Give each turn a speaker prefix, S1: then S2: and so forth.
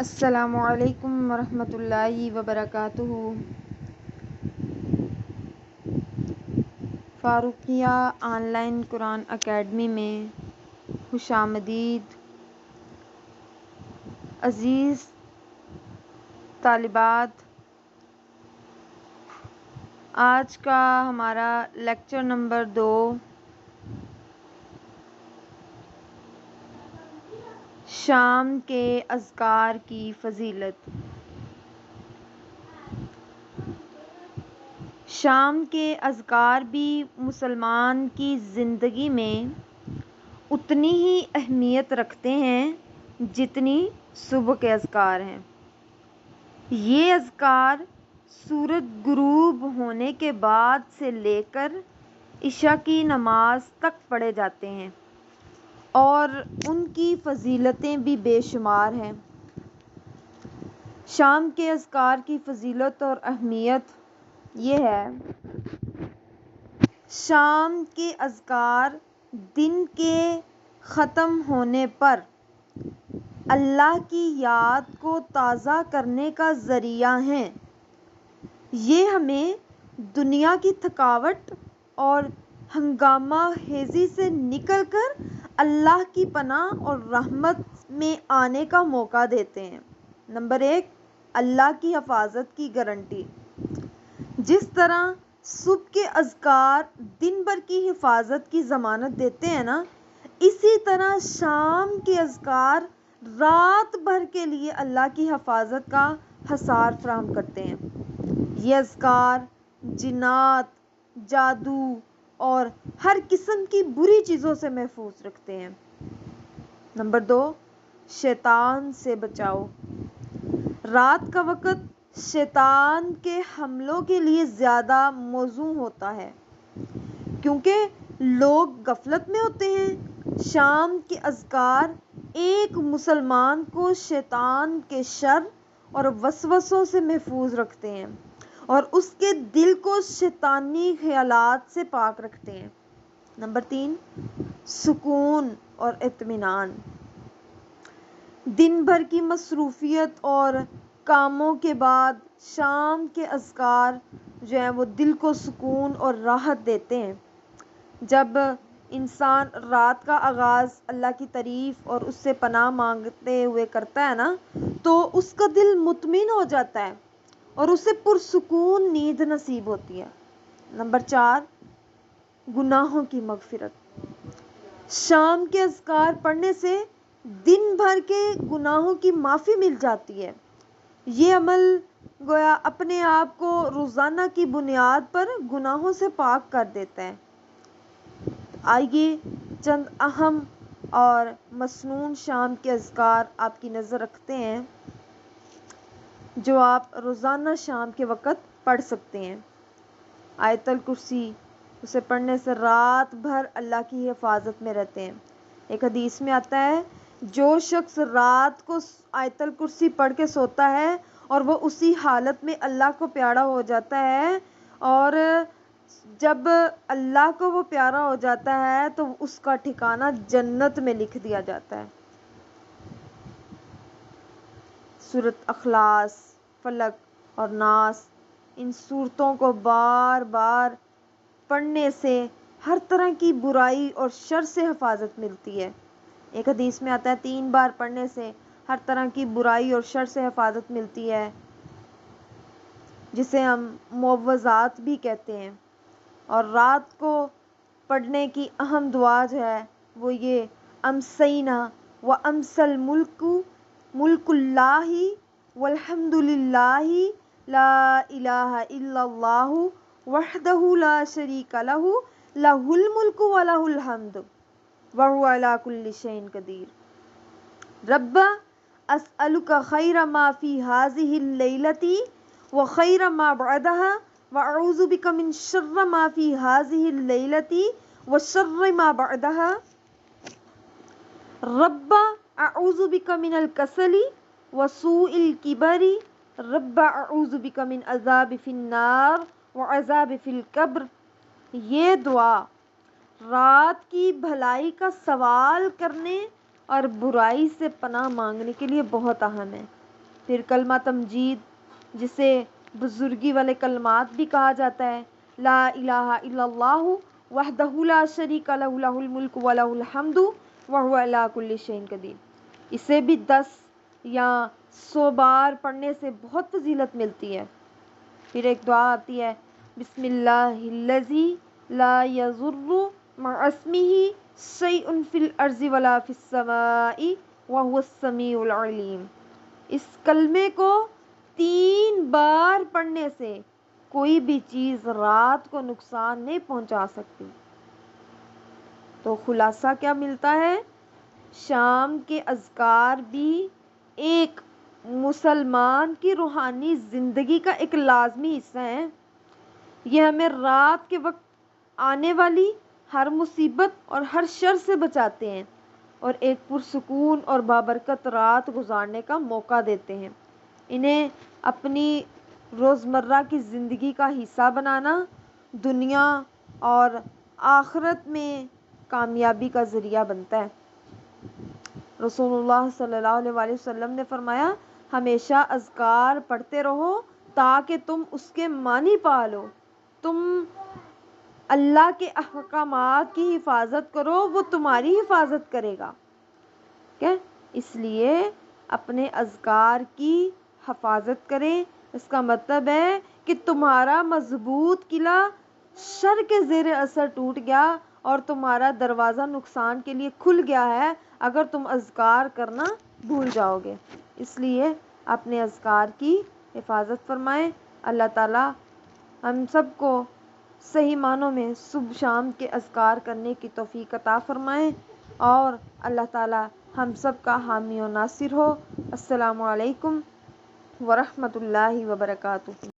S1: السلام علیکم ورحمۃ اللہ وبرکاتہ۔ Farooqia on line Quran academy میں خوش آمدید۔ عزیز طالبات، آج کا ہمارا لیکچر نمبر 2 شام کے اذکار کی فضیلت۔ شام کے اذکار بھی مسلمان کی زندگی میں اتنی ہی اہمیت رکھتے ہیں جتنی صبح کے اذکار ہیں۔ یہ اذکار سورج غروب ہونے کے بعد سے لے کر عشاء کی نماز تک پڑھے جاتے ہیں اور ان کی فضیلتیں بھی بے شمار ہیں۔ شام کے اذکار کی فضیلت اور اہمیت یہ ہے: شام کے اذکار دن کے ختم ہونے پر اللہ کی یاد کو تازہ کرنے کا ذریعہ ہیں۔ یہ ہمیں دنیا کی تھکاوٹ اور ہنگامہ خیزی سے نکل کر اللہ کی پناہ اور رحمت میں آنے کا موقع دیتے ہیں۔ نمبر 1، اللہ کی حفاظت کی گارنٹی۔ جس طرح صبح کے اذکار دن بھر کی حفاظت کی ضمانت دیتے ہیں اسی طرح شام کے اذکار رات بھر کے لیے اللہ کی حفاظت کا حصار فراہم کرتے ہیں۔ یہ اذکار جنات، جادو اور ہر قسم کی بری چیزوں سے محفوظ رکھتے ہیں۔ نمبر 2، شیطان سے بچاؤ۔ رات کا وقت شیطان کے حملوں کے لیے زیادہ موزوں ہوتا ہے کیونکہ لوگ غفلت میں ہوتے ہیں۔ شام کے اذکار ایک مسلمان کو شیطان کے شر اور وسوسوں سے محفوظ رکھتے ہیں اور اس کے دل کو شیطانی خیالات سے پاک رکھتے ہیں۔ نمبر 3، سکون اور اطمینان۔ دن بھر کی مصروفیت اور کاموں کے بعد شام کے اذکار وہ دل کو سکون اور راحت دیتے ہیں۔ جب انسان رات کا آغاز اللہ کی تعریف اور اس سے پناہ مانگتے ہوئے کرتا ہے تو اس کا دل مطمئن ہو جاتا ہے اور اسے پرسکون نیند نصیب ہوتی ہے۔ نمبر 4، گناہوں کی مغفرت۔ شام کے اذکار پڑھنے سے دن بھر کے گناہوں کی معافی مل جاتی ہے۔ یہ عمل گویا اپنے آپ کو روزانہ کی بنیاد پر گناہوں سے پاک کر دیتا ہے۔ آئیے چند اہم اور مسنون شام کے اذکار آپ کی نظر رکھتے ہیں جو آپ روزانہ شام کے وقت پڑھ سکتے ہیں۔ آیت الکرسی، اسے پڑھنے سے رات بھر اللہ کی حفاظت میں رہتے ہیں۔ ایک حدیث میں آتا ہے، جو شخص رات کو آیت الکرسی پڑھ کے سوتا ہے اور وہ اسی حالت میں اللہ کو پیارا ہو جاتا ہے، اور جب اللہ کو وہ پیارا ہو جاتا ہے تو اس کا ٹھکانہ جنت میں لکھ دیا جاتا ہے۔ سورۃ اخلاص، فلق اور ناس، ان سورتوں کو بار بار پڑھنے سے ہر طرح کی برائی اور شر سے حفاظت ملتی ہے۔ ایک حدیث میں آتا ہے 3 بار پڑھنے سے ہر طرح کی برائی اور شر سے حفاظت ملتی ہے، جسے ہم معوذات بھی کہتے ہیں۔ اور رات کو پڑھنے کی اہم دعا ہے وہ یہ: امسینا وامسی الملک ملک اللہ والحمد للہ لا الہ الا اللہ وحدہ لا شریک لہ لہ الملک ولہ الحمد وہو علی کل شیء قدیر۔ رب اسألک خیر ما فی ہذہ اللیلۃ وخیر ما بعدہا واعوذ بک من شر ما فی ہذہ اللیلۃ وشر ما بعدہا۔ رب اعوذ بک من الکسل وسوء الکبر۔ رب اعوذ بک من عذاب فی النار وعذاب فی القبر۔ یہ دعا رات کی بھلائی کا سوال کرنے اور برائی سے پناہ مانگنے کے لیے بہت اہم ہے۔ پھر کلمہ تمجید جسے بزرگی والے کلمات بھی کہا جاتا ہے، لا الہ الا اللہ وحدہ لا شریک لہ لہ الملک ولہ الحمد وہو علی کل شیء قدیر۔ اسے بھی 10 یا 100 بار پڑھنے سے بہت فضیلت ملتی ہے۔ پھر ایک دعا آتی ہے، بسم اللہ الذی لا یضر مع اسمہ شیء فی الارض ولا فی السماء وہو السمیع العلیم۔ اس کلمے کو 3 بار پڑھنے سے کوئی بھی چیز رات کو نقصان نہیں پہنچا سکتی۔ تو خلاصہ کیا ملتا ہے؟ شام کے اذکار بھی ایک مسلمان کی روحانی زندگی کا ایک لازمی حصہ ہے۔ یہ ہمیں رات کے وقت آنے والی ہر مصیبت اور ہر شر سے بچاتے ہیں اور ایک پرسکون اور بابرکت رات گزارنے کا موقع دیتے ہیں۔ انہیں اپنی روزمرہ کی زندگی کا حصہ بنانا دنیا اور آخرت میں کامیابی کا ذریعہ بنتا ہے۔ رسول اللہ صلی اللہ علیہ وسلم نے فرمایا، ہمیشہ اذکار پڑھتے رہو تاکہ تم اس کے معنی پا لو۔ تم اللہ کے احکامات کی حفاظت کرو، وہ تمہاری حفاظت کرے گا۔ اس لیے اپنے اذکار کی حفاظت کریں۔ اس کا مطلب ہے کہ تمہارا مضبوط قلعہ شر کے زیر اثر ٹوٹ گیا اور تمہارا دروازہ نقصان کے لیے کھل گیا ہے اگر تم اذکار کرنا بھول جاؤ گے۔ اس لیے اپنے اذکار کی حفاظت فرمائیں۔ اللہ تعالیٰ ہم سب کو صحیح معنوں میں صبح شام کے اذکار کرنے کی توفیق عطا فرمائیں اور اللہ تعالیٰ ہم سب کا حامی و ناصر ہو۔ السلام علیکم ورحمۃ اللہ وبرکاتہ۔